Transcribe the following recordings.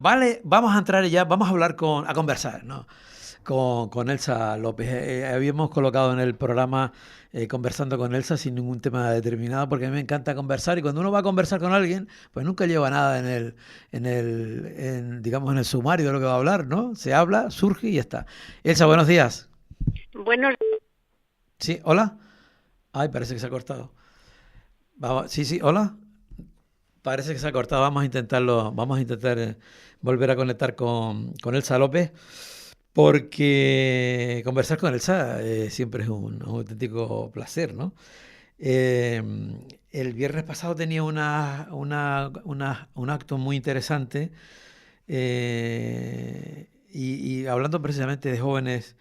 Vale, vamos a entrar ya, vamos a hablar a conversar, ¿no? Con Elsa López. Habíamos colocado en el programa conversando con Elsa sin ningún tema determinado, porque a mí me encanta conversar y cuando uno va a conversar con alguien, pues nunca lleva nada digamos, en el sumario de lo que va a hablar, ¿no? Se habla, surge y ya está. Elsa, buenos días. Bueno, Sí, hola. Ay, parece que se ha cortado. Vamos, sí, sí, hola. Parece que se ha cortado. Vamos a intentarlo, vamos a intentar volver a conectar con Elsa López. Porque conversar con Elsa siempre es un auténtico placer, ¿no? Eh, el viernes pasado tenía un acto muy interesante y hablando precisamente de jóvenes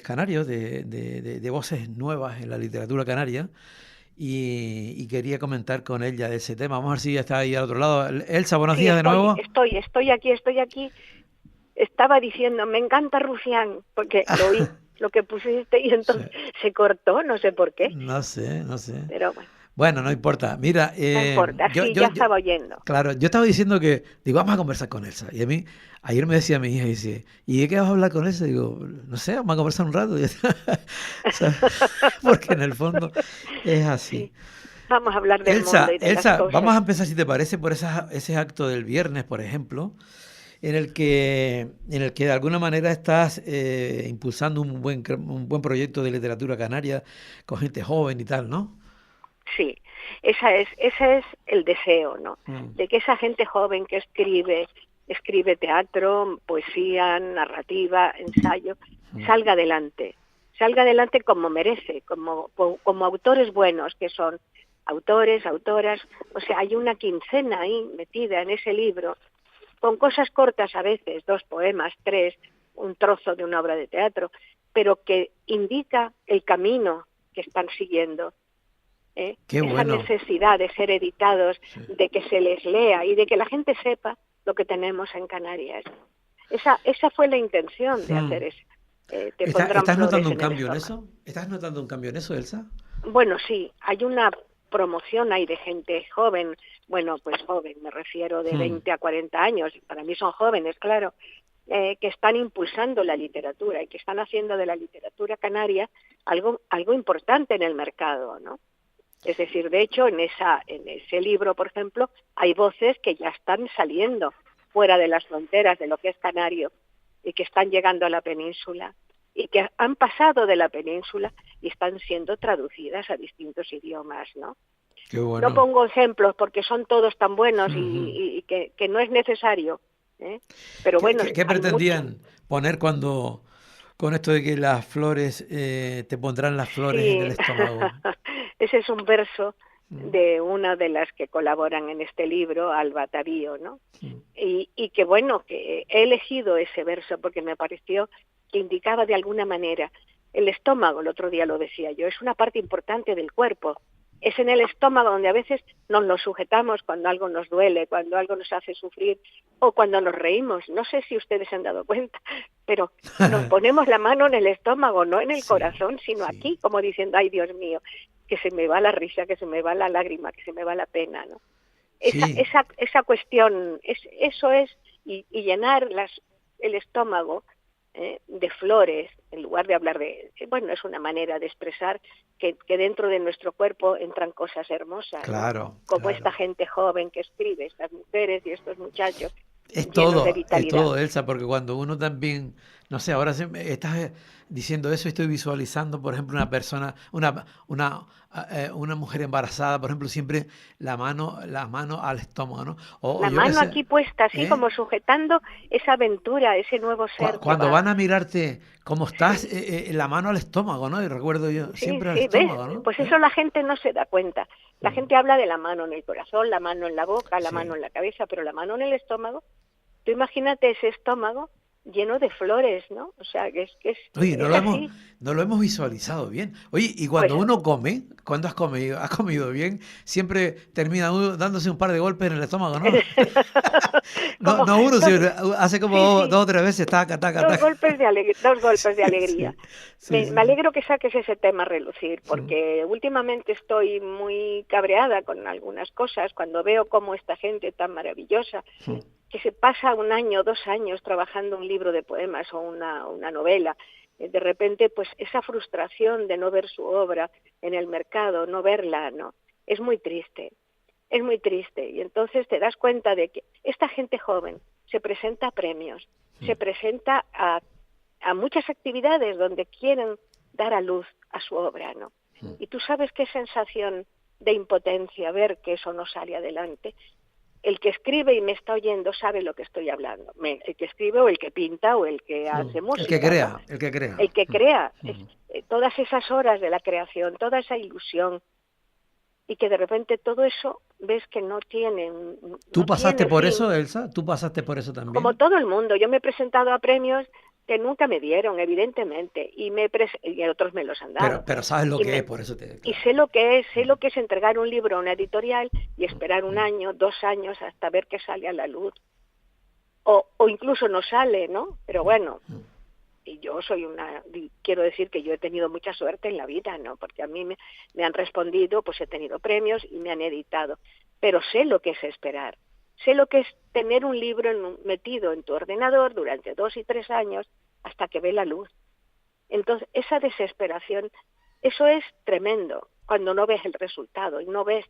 canarios, de voces nuevas en la literatura canaria y quería comentar con ella de ese tema. Vamos a ver si ya está ahí al otro lado. Elsa, buenos sí, días de estoy, nuevo. estoy, estoy aquí, estoy aquí. Estaba diciendo, me encanta Rufián, porque lo oí, lo que pusiste y Sí. entonces se cortó, no sé por qué, No sé, no sé. pero bueno, Bueno, no importa. Mira, no importa, sí, ya estaba oyendo. claro, yo estaba diciendo que, digo, vamos a conversar con Elsa. Y a mí, ayer me decía mi hija, dice, ¿y de qué vas a hablar con Elsa? Digo, no sé, vamos a conversar un rato. Y ya está. ¿Sabes? Porque en el fondo es así. Sí, vamos a hablar del mundo y de las Elsa, vamos cosas. a empezar, si te parece, por ese acto del viernes, por ejemplo, en el que de alguna manera estás impulsando un buen proyecto de literatura canaria con gente joven y tal, ¿no? Sí, ese es el deseo, ¿no? Mm, De que esa gente joven que escribe teatro, poesía, narrativa, ensayo, mm. salga adelante como merece, como autores buenos que son autores, autoras, o sea, hay una quincena ahí metida en ese libro, con cosas cortas a veces, 2 poemas, 3, un trozo de una obra de teatro, pero que indica el camino que están siguiendo, Qué esa bueno. necesidad de ser editados, Sí. de que se les lea y de que la gente sepa lo que tenemos en Canarias. Esa fue la intención de Mm. hacer eso. Te pondrán ¿Estás flores notando un en el cambio en estómago. eso? ¿Estás notando un cambio en eso, Elsa? Bueno, sí, hay una promoción ahí de gente joven, bueno, pues joven, me refiero de Mm. 20 a 40 años, para mí son jóvenes, claro, que están impulsando la literatura y que están haciendo de la literatura canaria algo importante en el mercado, ¿no? Es decir, de hecho, en ese libro, por ejemplo, hay voces que ya están saliendo fuera de las fronteras de lo que es canario y que están llegando a la península y que han pasado de la península y están siendo traducidas a distintos idiomas, ¿no? Qué No bueno. pongo ejemplos porque son todos tan buenos Ujú. y que no es necesario, ¿eh? Pero bueno, ¿Qué hay mucho. pretendían poner con esto de que las flores, te pondrán las flores en Sí, el estómago? ese es un verso Mm, de una de las que colaboran en este libro, Alba Tavío, ¿no? mm. Y que bueno, que he elegido ese verso porque me pareció que indicaba de alguna manera el estómago, el otro día lo decía yo, es una parte importante del cuerpo. Es en el estómago donde a veces nos lo sujetamos cuando algo nos duele, cuando algo nos hace sufrir o cuando nos reímos. No sé si ustedes se han dado cuenta, pero nos ponemos la mano en el estómago, no en el Sí, corazón, sino sí. aquí, como diciendo, ay Dios mío, que se me va la risa, que se me va la lágrima, que se me va la pena, ¿no? Sí, Esa cuestión, eso es, y llenar el estómago de flores, en lugar de hablar bueno, es una manera de expresar que dentro de nuestro cuerpo entran cosas hermosas, ¿no? claro, Como esta claro. gente joven que escribe, estas mujeres y estos muchachos llenos de Es vitalidad. todo, Elsa, porque cuando uno también, no sé, ahora estás diciendo eso, estoy visualizando, por ejemplo, una persona, una mujer embarazada, por ejemplo, siempre la mano al estómago, ¿no? O La yo qué mano sé, aquí puesta así ¿eh? como sujetando esa aventura, ese nuevo ser que Cuando va. van a mirarte cómo estás, Sí, la mano al estómago, ¿no? Y recuerdo yo, sí, siempre al sí, ¿ves? estómago, ¿no? Pues ¿Eh? eso la gente no se da cuenta. La Mm, gente habla de la mano en el corazón, la mano en la boca, la mano sí. en la cabeza, pero la mano en el estómago, tú imagínate ese estómago lleno de flores, ¿no? O sea, Oye, es así. no lo hemos visualizado bien. Oye, y Pues cuando uno come, cuando has comido bien, siempre termina uno dándose un par de golpes en el estómago, ¿no? No, como no uno, dos, sino hace como sí, sí, dos o tres veces, taca, taca, taca. dos golpes de Sí, alegría. sí, sí, sí, Me sí. alegro que saques ese tema a relucir, Mm, porque últimamente estoy muy cabreada con algunas cosas cuando veo cómo esta gente tan maravillosa mm. que se pasa 1 año, 2 años trabajando un libro de poemas o una novela, de repente pues esa frustración de no ver su obra en el mercado, no verla, ¿no? Es muy triste. Es muy triste, y entonces te das cuenta de que esta gente joven se presenta a premios, se presenta a muchas actividades donde quieren dar a luz a su obra, ¿no? Y tú sabes qué sensación de impotencia ver que eso no sale adelante. El que escribe y me está oyendo sabe lo que estoy hablando. El que escribe o el que pinta o el que hace música. El que crea, ¿no? el que crea. El que crea. Todas esas horas de la creación, toda esa ilusión, y que de repente todo eso ves que no tiene ¿Tú pasaste por fin. eso, Elsa? ¿Tú pasaste por eso también? Como todo el mundo. Yo me he presentado a premios que nunca me dieron, evidentemente, y otros me los han dado. Pero sabes lo que es, por eso te... Claro. Y sé lo que es entregar un libro a una editorial y esperar 1 año, 2 años hasta ver que sale a la luz. O incluso no sale, ¿no? Pero bueno, y yo quiero decir que yo he tenido mucha suerte en la vida, ¿no? Porque a mí me han respondido, pues he tenido premios y me han editado. Pero sé lo que es esperar. Sé lo que es tener un libro metido en tu ordenador durante 2 y 3 años hasta que ve la luz. Entonces, esa desesperación, eso es tremendo cuando no ves el resultado y no ves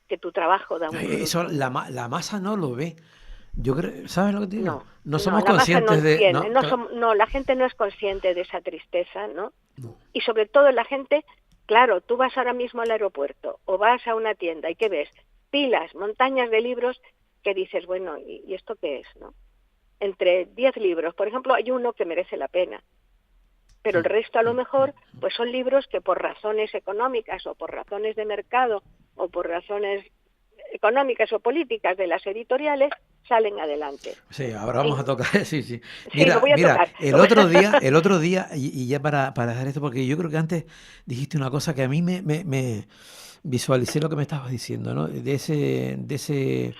que tu trabajo da un fruto. Eso la masa no lo ve. Yo creo, ¿sabes lo que te digo? No somos la conscientes masa no, la gente no es consciente de esa tristeza, ¿no? Y sobre todo la gente, claro, tú vas ahora mismo al aeropuerto o vas a una tienda y ¿qué ves? Pilas, montañas de libros que dices, bueno, ¿y esto qué es, no? Entre 10 libros, por ejemplo, hay uno que merece la pena, pero el resto a lo mejor pues son libros que por razones económicas o por razones de mercado o por razones económicas o políticas de las editoriales salen adelante. Sí, ahora vamos a tocar, sí. Mira, el otro día, y ya para dejar esto, porque yo creo que antes dijiste una cosa que a mí me visualicé lo que me estabas diciendo, ¿no? De ese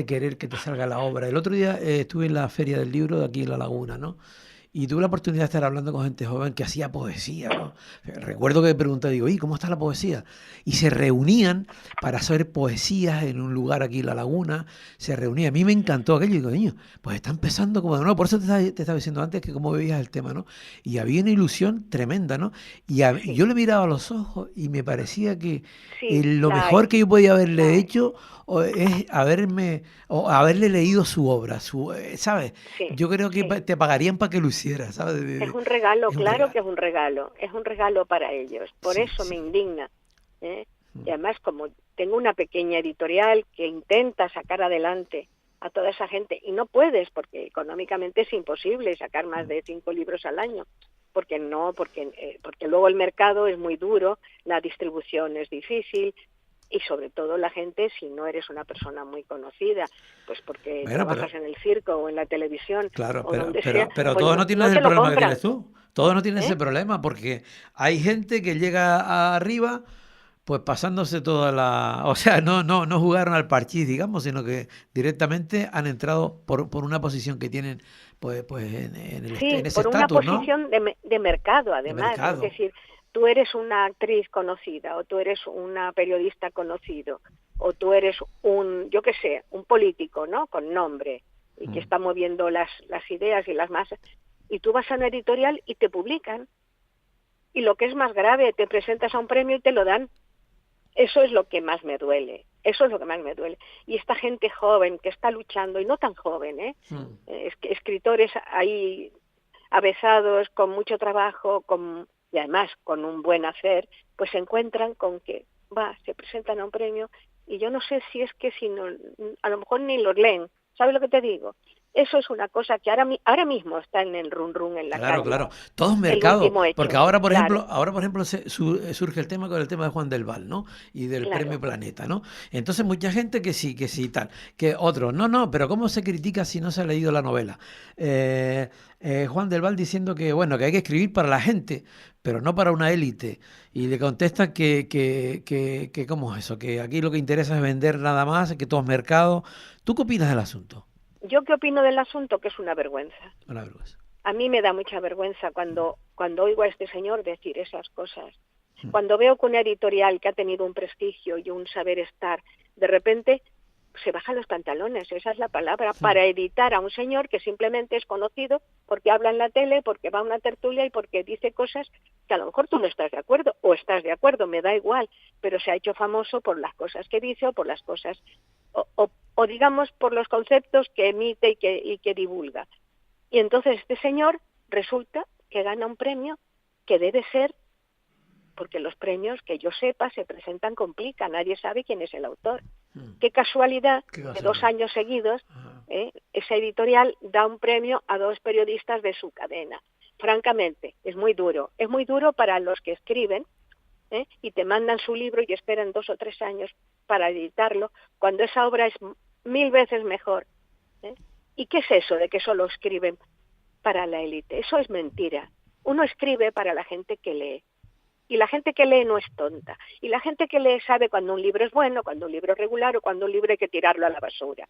querer que te salga la obra. El otro día estuve en la Feria del Libro de aquí en La Laguna, ¿no? Y tuve la oportunidad de estar hablando con gente joven que hacía poesía, ¿no? Recuerdo que me pregunté, digo, ¿y cómo está la poesía? Y se reunían para hacer poesías en un lugar aquí en La Laguna, se reunían. A mí me encantó aquello, y digo, niño, pues está empezando como de nuevo. Por eso te estaba diciendo antes que cómo veías el tema, ¿no? Y había una ilusión tremenda, ¿no? Y yo le miraba a los ojos y me parecía que lo mejor que yo podía haberle hecho es haberle leído su obra, ¿sabes? Sí, yo creo que te pagarían para que lo hicieras, ¿sabes? Es un regalo, claro que es un regalo para ellos, por eso me indigna, ¿eh? Y además como tengo una pequeña editorial que intenta sacar adelante a toda esa gente, y no puedes, porque económicamente es imposible sacar más de 5 libros al año, porque luego el mercado es muy duro, la distribución es difícil, y sobre todo la gente, si no eres una persona muy conocida, pues porque trabajas en el circo o en la televisión, claro, o donde sea, pero pues todos no tienen el problema que tienes tú. Todos no tienen ¿Eh? ese problema, porque hay gente que llega arriba pues pasándose toda o sea, no jugaron al parchís, digamos, sino que directamente han entrado por una posición que tienen pues en ese estatus, por una posición de mercado, además, de mercado. Es decir, tú eres una actriz conocida, o tú eres una periodista conocido, o tú eres un político, ¿no? Con nombre, y que está moviendo las ideas y las masas, y tú vas a una editorial y te publican, y lo que es más grave, te presentas a un premio y te lo dan. Eso es lo que más me duele, Y esta gente joven que está luchando, y no tan joven, escritores ahí avezados, con mucho trabajo, y además con un buen hacer, pues se encuentran con que se presentan a un premio, y yo no sé si es que a lo mejor ni los leen. ¿Sabes lo que te digo? Eso es una cosa que ahora mismo está en el run en la calle. Claro. Todo es mercado, porque ahora por ejemplo surge el tema con el tema de Juan del Val, ¿no? Y del Premio Planeta, ¿no? Entonces mucha gente que sí tal, que otros, no, pero ¿cómo se critica si no se ha leído la novela? Juan del Val diciendo que bueno, que hay que escribir para la gente, pero no para una élite. Y le contestan que ¿cómo es eso? Que aquí lo que interesa es vender nada más, que todo es mercado. ¿Tú qué opinas del asunto? ¿Yo qué opino del asunto? Que es una vergüenza. Una vergüenza. A mí me da mucha vergüenza cuando oigo a este señor decir esas cosas. Cuando veo que una editorial que ha tenido un prestigio y un saber estar, de repente se baja los pantalones, esa es la palabra, para editar a un señor que simplemente es conocido porque habla en la tele, porque va a una tertulia y porque dice cosas que a lo mejor tú no estás de acuerdo, o estás de acuerdo, me da igual, pero se ha hecho famoso por las cosas que dice o por las cosas, o digamos por los conceptos que emite y que divulga. Y entonces este señor resulta que gana un premio que debe ser, porque los premios, que yo sepa, se presentan con plica, nadie sabe quién es el autor. Qué casualidad, que 2 años seguidos, esa editorial da un premio a 2 periodistas de su cadena. Francamente, es muy duro para los que escriben, y te mandan su libro y esperan 2 o 3 años para editarlo, cuando esa obra es 1000 veces mejor. ¿Y qué es eso de que solo escriben para la élite? Eso es mentira. Uno escribe para la gente que lee. Y la gente que lee no es tonta. Y la gente que lee sabe cuando un libro es bueno, cuando un libro es regular o cuando un libro hay que tirarlo a la basura.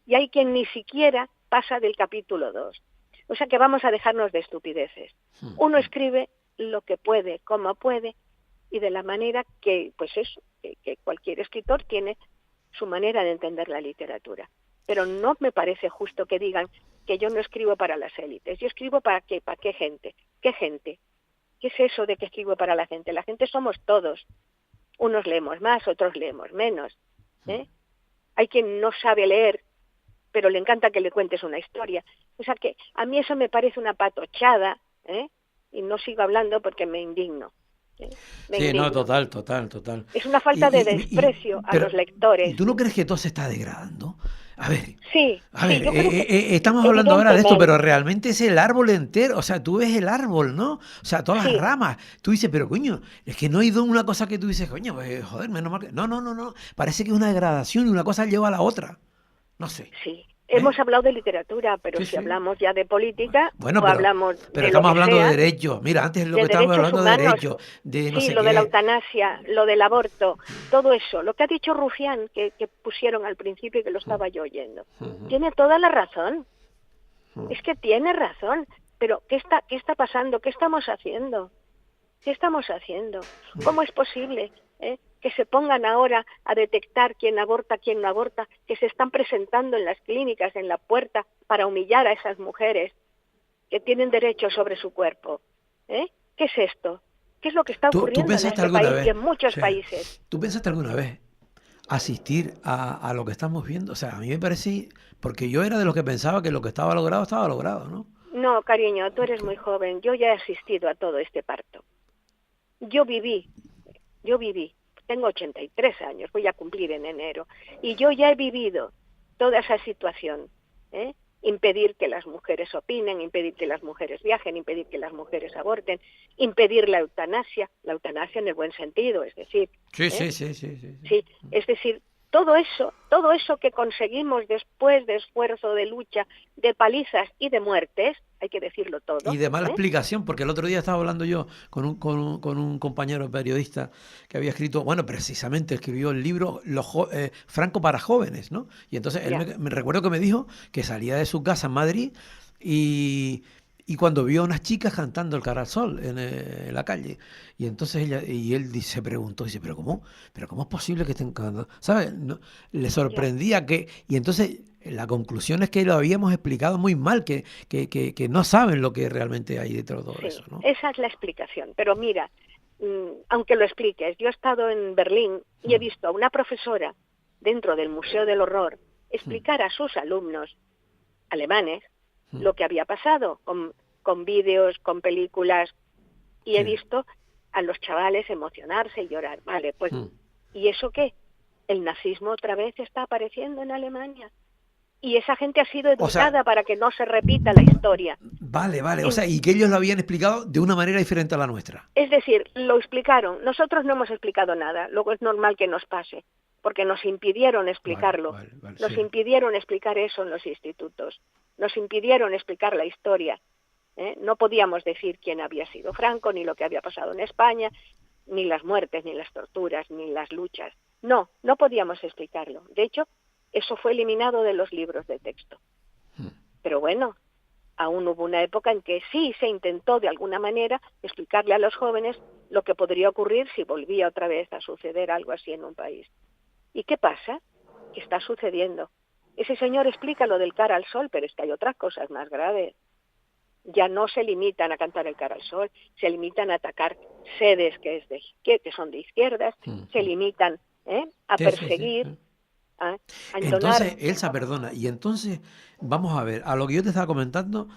Y hay quien ni siquiera pasa del capítulo 2. O sea que vamos a dejarnos de estupideces. Uno escribe lo que puede, como puede, y de la manera que, pues eso, que cualquier escritor tiene su manera de entender la literatura. Pero no me parece justo que digan que yo no escribo para las élites. Yo escribo para qué gente. ¿Qué gente? ¿Qué es eso de que escribo para la gente? La gente somos todos. Unos leemos más, otros leemos menos. Hay quien no sabe leer, pero le encanta que le cuentes una historia. O sea que a mí eso me parece una patochada, y no sigo hablando porque me indigno. Me Sí, indigno. no, total. Es una falta de desprecio a los lectores. ¿Y tú no crees que todo se está degradando? A ver, Sí, yo creo que estamos hablando ahora de esto, evidentemente. pero realmente es el árbol entero. O sea, tú ves el árbol, ¿no? O sea, todas las Sí, ramas. Tú dices, pero coño, es que no hay una cosa que tú dices, coño, pues joder, menos mal que... No. Parece que es una degradación y una cosa lleva a la otra. No sé. sí. ¿Eh? Hemos hablado de literatura, pero Sí, si sí. hablamos ya de política Bueno, o hablamos pero de lo estamos que hablando de sea, derechos. Mira, antes lo que de estábamos derechos hablando de humanos, derechos, de no sí, sé lo de la qué. eutanasia, lo del aborto, todo eso, lo que ha dicho Rufián, que pusieron al principio y que lo estaba yo oyendo, tiene toda la razón. Es que tiene razón, pero ¿qué está pasando? ¿Qué estamos haciendo? ¿Qué estamos haciendo? ¿Cómo es posible que se pongan ahora a detectar quién aborta, quién no aborta, que se están presentando en las clínicas, en la puerta, para humillar a esas mujeres que tienen derecho sobre su cuerpo? ¿Qué es esto? ¿Qué es lo que está ¿Tú ocurriendo en pensaste este alguna país y vez? en muchos Sí. países? ¿Tú pensaste alguna vez asistir a lo que estamos viendo? O sea, a mí me parecía, porque yo era de los que pensaba que lo que estaba logrado, ¿no? No, cariño, tú eres muy joven. Yo ya he asistido a todo este parto. Yo viví, tengo 83 años, voy a cumplir en enero, y yo ya he vivido toda esa situación, impedir que las mujeres opinen, impedir que las mujeres viajen, impedir que las mujeres aborten, impedir la eutanasia en el buen sentido, es decir, Sí. sí, es decir, todo eso que conseguimos después de esfuerzo, de lucha, de palizas y de muertes, hay que decirlo Y todo, de mala explicación, porque el otro día estaba hablando yo con un compañero periodista que había escrito, bueno, precisamente escribió el libro Franco para jóvenes, ¿no? Y entonces él ya, me recuerdo que me dijo que salía de su casa en Madrid y, y cuando vio a unas chicas cantando el Cara al Sol en la calle, y entonces se preguntó, dice, pero cómo es posible que estén cantando? ¿Sabes? No, le ya. sorprendía y entonces la conclusión es que lo habíamos explicado muy mal, que no saben lo que realmente hay detrás de todo Sí, eso, ¿no? esa es la explicación. Pero mira, aunque lo expliques, yo he estado en Berlín y he visto a una profesora dentro del Museo del Horror explicar a sus alumnos alemanes lo que había pasado con vídeos, con películas, y he Sí. visto a los chavales emocionarse y llorar. Vale, pues, ¿y eso qué? El nazismo otra vez está apareciendo en Alemania. Y esa gente ha sido O sea, educada para que no se repita la historia. vale, o sea, y que ellos lo habían explicado de una manera diferente a la nuestra. Es decir, lo explicaron. Nosotros no hemos explicado nada. Luego es normal que nos pase, porque nos impidieron explicarlo. Nos Sí. impidieron explicar eso en los institutos. Nos impidieron explicar la historia. No podíamos decir quién había sido Franco, ni lo que había pasado en España, ni las muertes, ni las torturas, ni las luchas. No podíamos explicarlo. De hecho, eso fue eliminado de los libros de texto. Pero bueno, aún hubo una época en que sí se intentó de alguna manera explicarle a los jóvenes lo que podría ocurrir si volvía otra vez a suceder algo así en un país. ¿Y qué pasa? que está sucediendo. Ese señor explica lo del cara al sol, pero es que hay otras cosas más graves. Ya no se limitan a cantar el cara al sol, se limitan a atacar sedes que son de izquierdas, se limitan a perseguir, Sí. a entonar. Entonces, Elsa, perdona, y entonces, vamos a ver, a lo que yo te estaba comentando,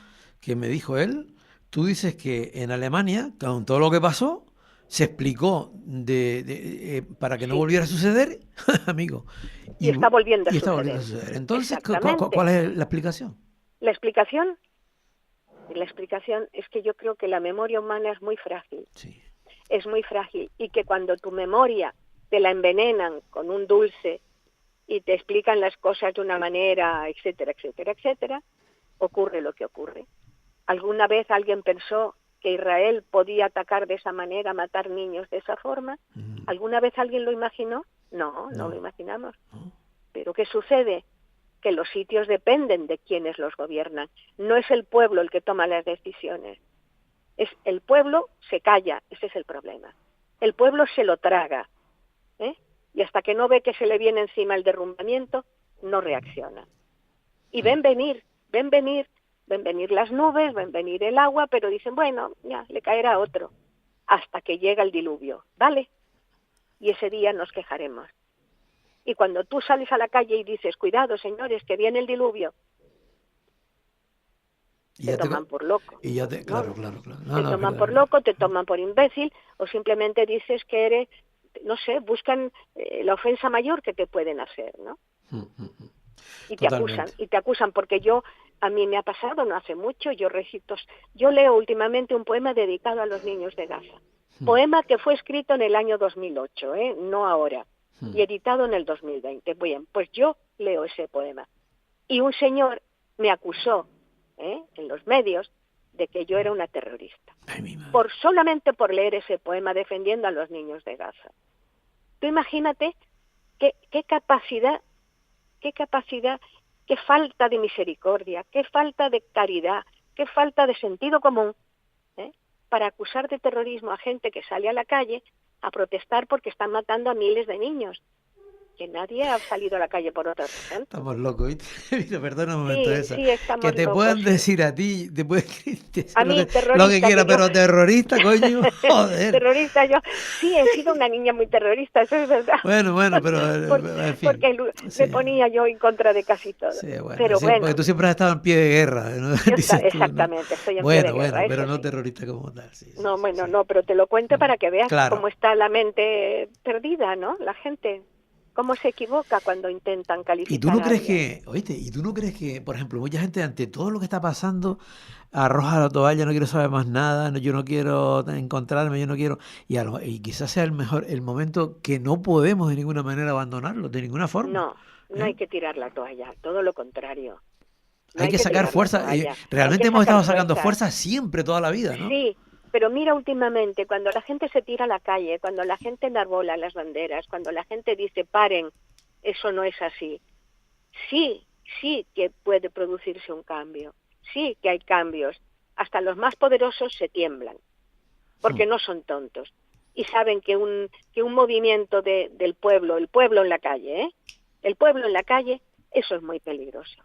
que me dijo él, tú dices que en Alemania, con todo lo que pasó, se explicó para que no Sí, volviera a suceder, amigo, y está volviendo a y está volviendo a suceder. suceder. Entonces, Exactamente. ¿cuál es la explicación? La explicación, la explicación es que yo creo que la memoria humana es muy frágil. Sí. Es muy frágil y que cuando tu memoria te la envenenan con un dulce y te explican las cosas de una manera, etcétera, etcétera, etcétera, ocurre lo que ocurre. ¿Alguna vez alguien pensó que Israel podía atacar de esa manera, matar niños de esa forma? ¿Alguna vez alguien lo imaginó? No, no lo imaginamos. No. ¿Pero qué sucede? Que los sitios dependen de quienes los gobiernan. No es el pueblo el que toma las decisiones. Es el pueblo se calla, ese es el problema. El pueblo se lo traga, y hasta que no ve que se le viene encima el derrumbamiento, no reacciona. Y ven venir las nubes, ven venir el agua, pero dicen, bueno, ya, le caerá otro, hasta que llega el diluvio, ¿vale? Y ese día nos quejaremos. Y cuando tú sales a la calle y dices, cuidado, señores, que viene el diluvio, te toman por loco. Y ya te, claro. Te toman por loco, te toman por imbécil, o simplemente dices que eres, no sé, buscan la ofensa mayor que te pueden hacer, ¿no? Y te acusan, porque a mí me ha pasado no hace mucho, yo leo últimamente un poema dedicado a los niños de Gaza. Poema que fue escrito en el año 2008, no ahora, y editado en el 2020. Bien, pues yo leo ese poema. Y un señor me acusó, en los medios, de que yo era una terrorista. Solamente por leer ese poema defendiendo a los niños de Gaza. Tú imagínate qué capacidad, qué falta de misericordia, qué falta de caridad, qué falta de sentido común, para acusar de terrorismo a gente que sale a la calle a protestar porque están matando a miles de niños. Que nadie ha salido a la calle por otra razón. Estamos locos, ¿viste? Mira, perdona un momento esa. Sí, estamos que te locos, puedan sí. decir a ti, te pueden decir A mí, lo que quiera, que yo... pero terrorista, coño, joder. Terrorista, yo sí he sido una niña muy terrorista, eso es verdad. Bueno, pero en fin. Porque me ponía yo en contra de casi todo. Sí, bueno, pero sí, bueno. Porque tú siempre has estado en pie de guerra, ¿no? Exactamente, estoy en pie de guerra. Pero no sí. terrorista como tal. Sí, no, pero te lo cuento para que veas claro. cómo está la mente perdida, ¿no? La gente. ¿Cómo se equivoca cuando intentan calificar? ¿Y tú no crees que, por ejemplo, mucha gente ante todo lo que está pasando arroja la toalla, no quiero saber más nada, yo no quiero encontrarme, yo no quiero, y quizás sea el momento que no podemos de ninguna manera abandonarlo, de ninguna forma? No hay que tirar la toalla, todo lo contrario. Hay que sacar fuerza. Realmente hemos estado sacando fuerza siempre, toda la vida, ¿no? Sí. Pero mira últimamente, cuando la gente se tira a la calle, cuando la gente enarbola las banderas, cuando la gente dice paren, eso no es así. Sí que puede producirse un cambio, sí que hay cambios. Hasta los más poderosos se tiemblan, porque no son tontos. Y saben que un movimiento del pueblo, el pueblo en la calle, el pueblo en la calle, eso es muy peligroso.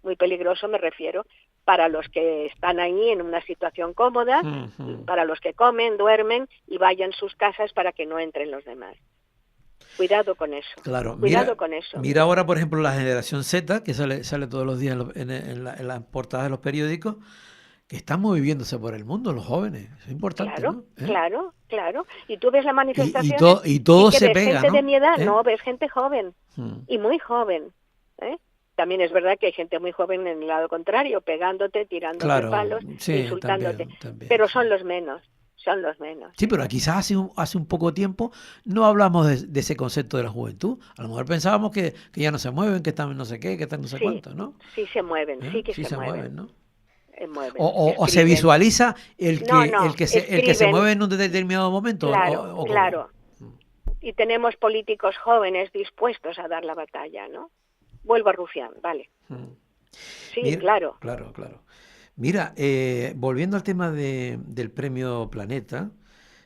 Muy peligroso me refiero para los que están ahí en una situación cómoda, para los que comen, duermen y vayan a sus casas para que no entren los demás. Cuidado con eso. Claro, cuidado con eso. Mira ahora, por ejemplo, la generación Z, que sale todos los días en las portadas de los periódicos, que estamos viviéndose por el mundo, los jóvenes. Es importante, claro, ¿no? Claro. Y tú ves la manifestación y todo se ves pega, gente ¿no? de mi edad, no, ves gente joven y muy joven, También es verdad que hay gente muy joven en el lado contrario, pegándote, tirándote palos, insultándote. También. Pero son los menos. Sí, pero quizás hace un poco tiempo no hablamos de ese concepto de la juventud. A lo mejor pensábamos que ya no se mueven, que están no sé qué, que están no sé cuánto, ¿no? Sí se mueven, sí que se mueven. ¿no? O se visualiza el que se mueve en un determinado momento. Claro. Y tenemos políticos jóvenes dispuestos a dar la batalla, ¿no? Vuelvo a Rufián, vale. Sí, claro. Claro. Mira, volviendo al tema del premio Planeta,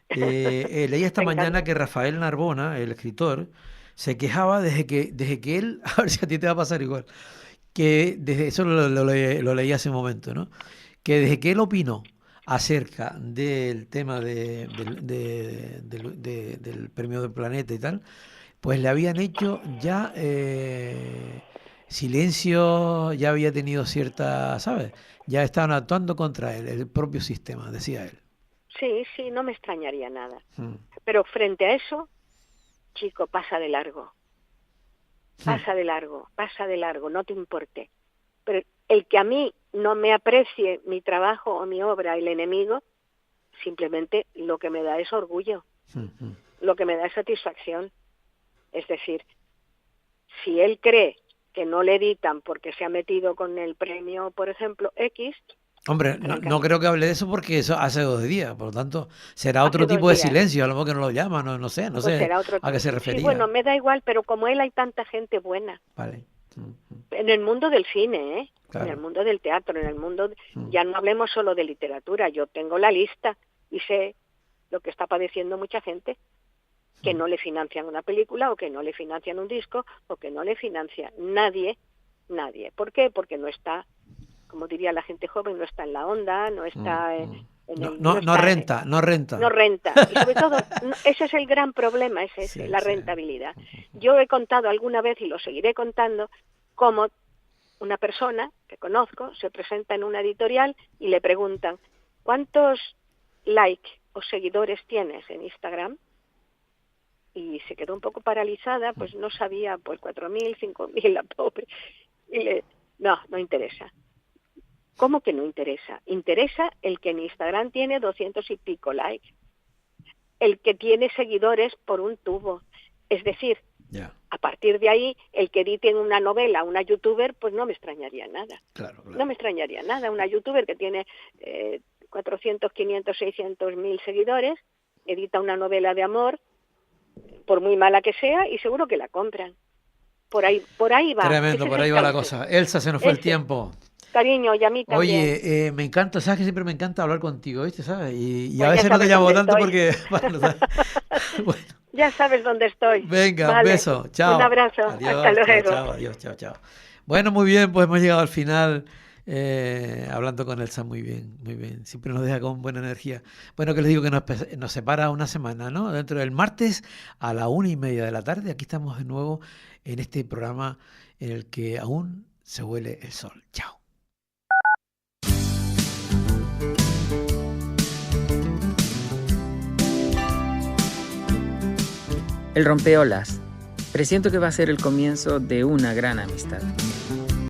leí esta mañana que Rafael Narbona, el escritor, se quejaba desde que él, a ver si a ti te va a pasar igual, que desde eso lo leí hace un momento, ¿no? Que desde que él opinó acerca del tema del premio del planeta y tal, pues le habían hecho ya silencio, ya había tenido cierta, ¿sabes? Ya estaban actuando contra él, el propio sistema, decía él. Sí, sí, no me extrañaría nada. Mm. Pero frente a eso, chico, pasa de largo. Pasa de largo, no te importe. Pero el que a mí no me aprecie mi trabajo o mi obra, el enemigo, simplemente lo que me da es orgullo, lo que me da es satisfacción. Es decir, si él cree que no le editan porque se ha metido con el premio, por ejemplo, X... Hombre, no creo que hable de eso porque eso hace 2 días, por lo tanto, será Hace otro 2 tipo de días. silencio, a lo mejor que no lo llama, no sé Pues será otro a qué se tipo. Sí, refería. bueno, me da igual, pero como él hay tanta gente buena. Vale. En el mundo del cine, ¿eh? Claro. En el mundo del teatro, en el mundo... Ya no hablemos solo de literatura, yo tengo la lista y sé lo que está padeciendo mucha gente, que no le financian una película, o que no le financian un disco, o que no le financia nadie. ¿Por qué? Porque no está, como diría la gente joven, no está en la onda, no está no renta. No renta. Y sobre todo, ese es el gran problema, la rentabilidad. Yo he contado alguna vez, y lo seguiré contando, cómo una persona que conozco se presenta en una editorial y le preguntan, ¿cuántos likes o seguidores tienes en Instagram? Y se quedó un poco paralizada, pues no sabía, pues 4.000, 5.000, la pobre. Y no interesa. ¿Cómo que no interesa? Interesa el que en Instagram tiene 200 y pico likes, el que tiene seguidores por un tubo. Es decir, a partir de ahí, el que edite una novela, una youtuber, pues no me extrañaría nada. Claro. No me extrañaría nada. Una youtuber que tiene 400, 500, 600 mil seguidores, edita una novela de amor, por muy mala que sea, y seguro que la compran. Por ahí va. Tremendo, por ahí va la cosa. Elsa, se nos fue el tiempo. Cariño, y a mí también. Oye, me encanta, sabes que siempre me encanta hablar contigo, ¿viste? ¿Sabes? Y Pues a veces no te llamo tanto estoy. porque... Bueno, bueno. Ya sabes dónde estoy. Venga, vale. Un beso, chao. Un abrazo, adiós, hasta luego. Chao, adiós, chao. Bueno, muy bien, pues hemos llegado al final hablando con Elsa, muy bien. Siempre nos deja con buena energía. Bueno, que les digo que nos separa una semana, ¿no? Dentro del martes a la 1:30 de la tarde, aquí estamos de nuevo en este programa en el que aún se huele el sol. Chao. El rompeolas. Presiento que va a ser el comienzo de una gran amistad.